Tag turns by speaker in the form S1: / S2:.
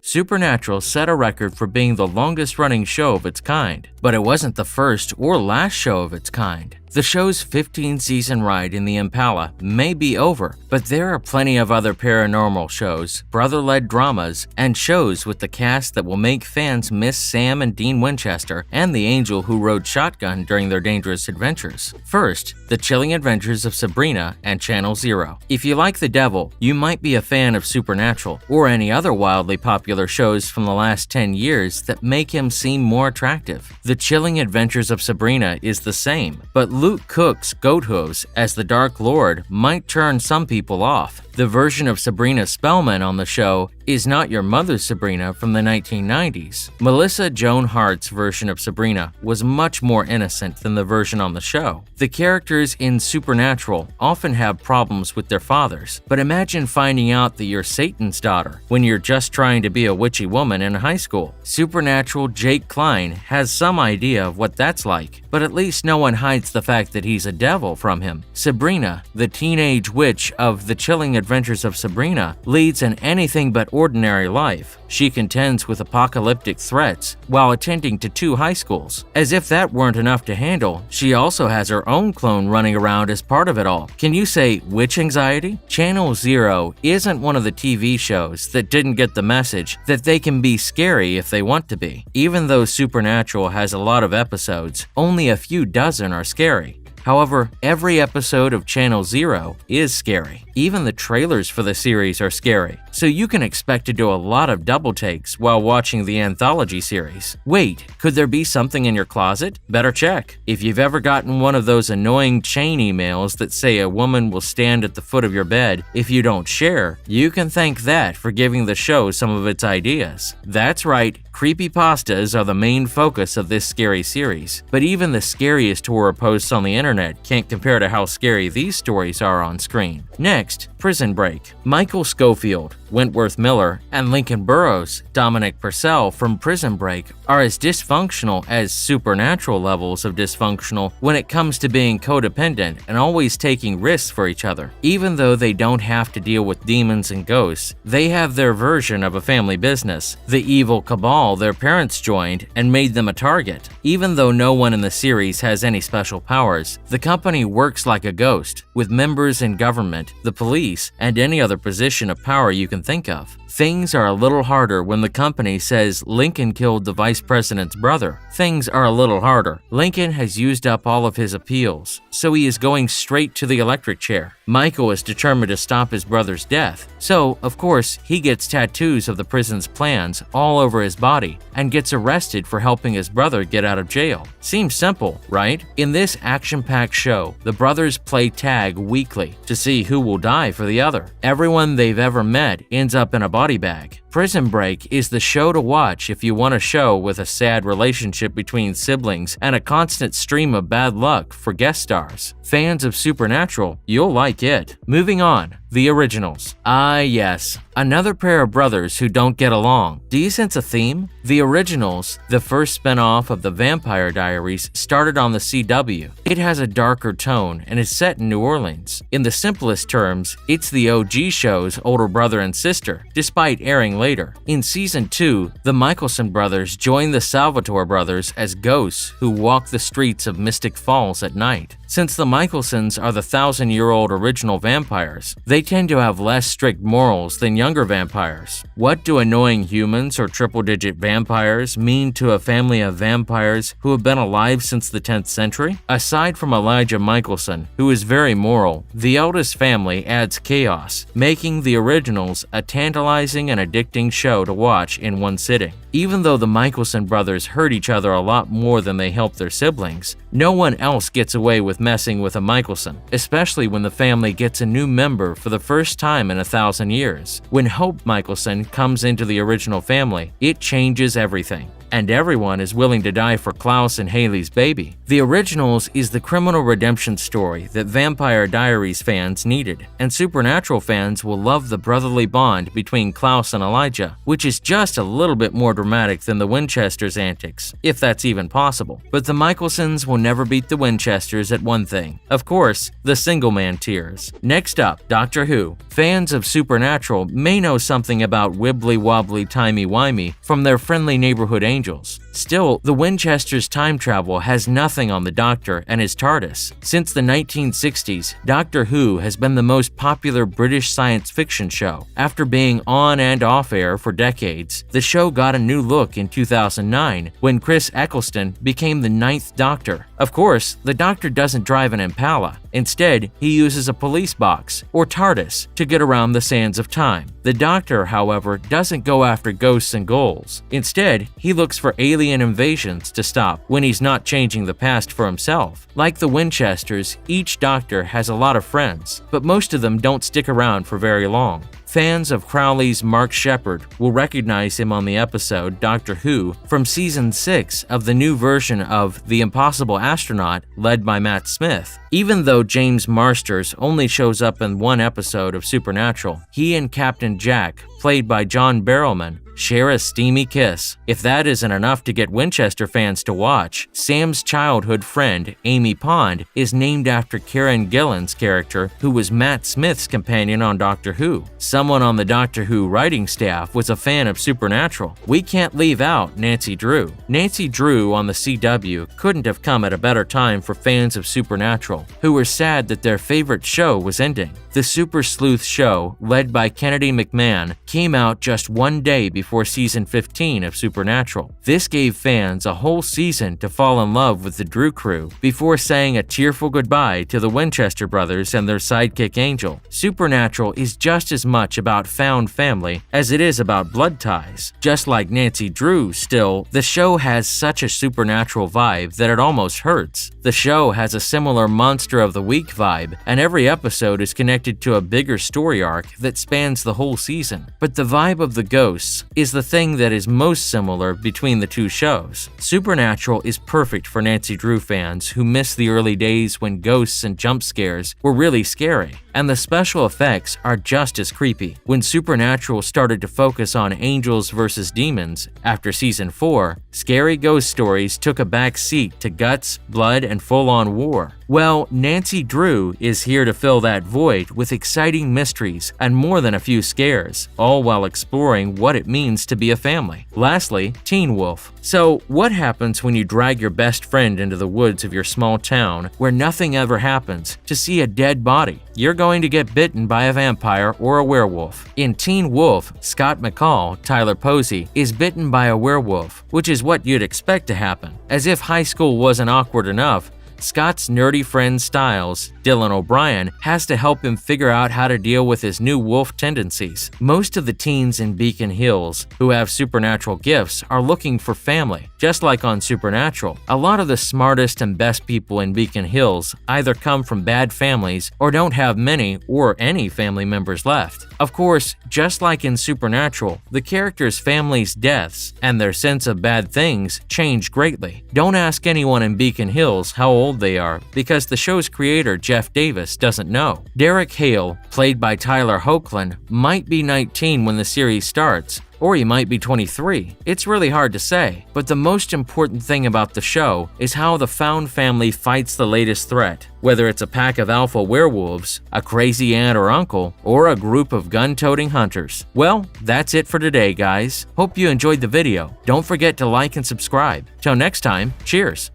S1: Supernatural set a record for being the longest-running show of its kind, but it wasn't the first or last show of its kind. The show's 15-season ride in the Impala may be over, but there are plenty of other paranormal shows, brother-led dramas, and shows with the cast that will make fans miss Sam and Dean Winchester and the angel who rode shotgun during their dangerous adventures. First, The Chilling Adventures of Sabrina and Channel Zero. If you like the devil, you might be a fan of Supernatural or any other wildly popular shows from the last 10 years that make him seem more attractive. The Chilling Adventures of Sabrina is the same, but Luke Cook's goat hooves as the Dark Lord might turn some people off. The version of Sabrina Spellman on the show is not your mother's Sabrina from the 1990s. Melissa Joan Hart's version of Sabrina was much more innocent than the version on the show. The characters in Supernatural often have problems with their fathers, but imagine finding out that you're Satan's daughter when you're just trying to be a witchy woman in high school. Supernatural Jake Klein has some idea of what that's like, but at least no one hides the fact that he's a devil from him. Sabrina, the teenage witch of The Chilling Adventures of Sabrina, leads an anything but ordinary life. She contends with apocalyptic threats while attending to 2 high schools. As if that weren't enough to handle, she also has her own clone running around as part of it all. Can you say witch anxiety? Channel Zero isn't one of the TV shows that didn't get the message that they can be scary if they want to be. Even though Supernatural has a lot of episodes, only a few dozen are scary. However, every episode of Channel Zero is scary. Even the trailers for the series are scary, so you can expect to do a lot of double takes while watching the anthology series. Wait, could there be something in your closet? Better check. If you've ever gotten one of those annoying chain emails that say a woman will stand at the foot of your bed if you don't share, you can thank that for giving the show some of its ideas. That's right, creepypastas are the main focus of this scary series, but even the scariest horror posts on the internet can't compare to how scary these stories are on screen. Next, Prison Break. Michael Scofield, Wentworth Miller, and Lincoln Burrows, Dominic Purcell from Prison Break are as dysfunctional as Supernatural levels of dysfunctional when it comes to being codependent and always taking risks for each other. Even though they don't have to deal with demons and ghosts, they have their version of a family business, the evil cabal their parents joined and made them a target. Even though no one in the series has any special powers, the company works like a ghost, with members in government, the police, and any other position of power you can think of. Things are a little harder when the company says Lincoln killed the vice president's brother. Things are a little harder. Lincoln has used up all of his appeals, so he is going straight to the electric chair. Michael is determined to stop his brother's death, so, of course, he gets tattoos of the prison's plans all over his body and gets arrested for helping his brother get out of jail. Seems simple, right? In this action-packed show, the brothers play tag weekly to see who will die for the other. Everyone they've ever met ends up in a body bag. Prison Break is the show to watch if you want a show with a sad relationship between siblings and a constant stream of bad luck for guest stars. Fans of Supernatural, you'll like it. Moving on, The Originals. Ah yes, another pair of brothers who don't get along. Do you sense a theme? The Originals, the first spin-off of the Vampire Diaries, started on the CW. It has a darker tone and is set in New Orleans. In the simplest terms, it's the OG show's older brother and sister, despite airing later. In Season 2, the Michelson brothers join the Salvatore brothers as ghosts who walk the streets of Mystic Falls at night. Since the Michelsons are the 1,000-year-old original vampires, they tend to have less strict morals than younger vampires. What do annoying humans or triple-digit vampires mean to a family of vampires who have been alive since the 10th century? Aside from Elijah Michelson, who is very moral, the eldest family adds chaos, making The Originals a tantalizing and addicting show to watch in one sitting. Even though the Michelson brothers hurt each other a lot more than they help their siblings, no one else gets away with messing with a Michelson, especially when the family gets a new member for the first time in 1,000 years. When Hope Michelson comes into the original family, it changes everything. and everyone is willing to die for Klaus and Haley's baby. The Originals is the criminal redemption story that Vampire Diaries fans needed, and Supernatural fans will love the brotherly bond between Klaus and Elijah, which is just a little bit more dramatic than the Winchesters' antics, if that's even possible. But the Michelsons will never beat the Winchesters at one thing. Of course, the single-man tears. Next up, Doctor Who. Fans of Supernatural may know something about wibbly-wobbly timey-wimey from their friendly neighborhood angels. Still, the Winchesters' time travel has nothing on the Doctor and his TARDIS. Since the 1960s, Doctor Who has been the most popular British science fiction show. After being on and off air for decades, the show got a new look in 2009 when Chris Eccleston became the 9th Doctor. Of course, the Doctor doesn't drive an Impala. Instead, he uses a police box, or TARDIS, to get around the sands of time. The Doctor, however, doesn't go after ghosts and ghouls. Instead, he looks for alien invasions to stop when he's not changing the past for himself. Like the Winchesters, each Doctor has a lot of friends, but most of them don't stick around for very long. Fans of Crowley's Mark Sheppard will recognize him on the episode Doctor Who from Season 6 of the new version of The Impossible Astronaut, led by Matt Smith. Even though James Marsters only shows up in one episode of Supernatural, he and Captain Jack, played by John Barrowman, share a steamy kiss. If that isn't enough to get Winchester fans to watch, Sam's childhood friend, Amy Pond, is named after Karen Gillan's character, who was Matt Smith's companion on Doctor Who. Someone on the Doctor Who writing staff was a fan of Supernatural. We can't leave out Nancy Drew. Nancy Drew on the CW couldn't have come at a better time for fans of Supernatural, who were sad that their favorite show was ending. The Super Sleuth show, led by Kennedy McMahon, came out just one day before season 15 of Supernatural. This gave fans a whole season to fall in love with the Drew crew before saying a tearful goodbye to the Winchester brothers and their sidekick Angel. Supernatural is just as much about found family as it is about blood ties. Just like Nancy Drew, still, the show has such a supernatural vibe that it almost hurts. The show has a similar Monster of the Week vibe, and every episode is connected to a bigger story arc that spans the whole season. But the vibe of the ghosts is the thing that is most similar between the two shows. Supernatural is perfect for Nancy Drew fans who miss the early days when ghosts and jump scares were really scary, and the special effects are just as creepy. When Supernatural started to focus on angels versus demons after season 4, scary ghost stories took a back seat to guts, blood, and full-on war. Well, Nancy Drew is here to fill that void with exciting mysteries and more than a few scares, all while exploring what it means to be a family. Lastly, Teen Wolf. So, what happens when you drag your best friend into the woods of your small town where nothing ever happens to see a dead body? You're going to get bitten by a vampire or a werewolf. In Teen Wolf, Scott McCall, Tyler Posey, is bitten by a werewolf, which is what you'd expect to happen. As if high school wasn't awkward enough, Scott's nerdy friend Styles, Dylan O'Brien, has to help him figure out how to deal with his new wolf tendencies. Most of the teens in Beacon Hills who have supernatural gifts are looking for family. Just like on Supernatural, a lot of the smartest and best people in Beacon Hills either come from bad families or don't have many or any family members left. Of course, just like in Supernatural, the characters' families' deaths and their sense of bad things change greatly. Don't ask anyone in Beacon Hills how old they are, because the show's creator, Jeff Davis, doesn't know. Derek Hale, played by Tyler Hoechlin, might be 19 when the series starts, or he might be 23. It's really hard to say, but the most important thing about the show is how the found family fights the latest threat, whether it's a pack of alpha werewolves, a crazy aunt or uncle, or a group of gun-toting hunters. Well, that's it for today, guys. Hope you enjoyed the video. Don't forget to like and subscribe. Till next time, cheers!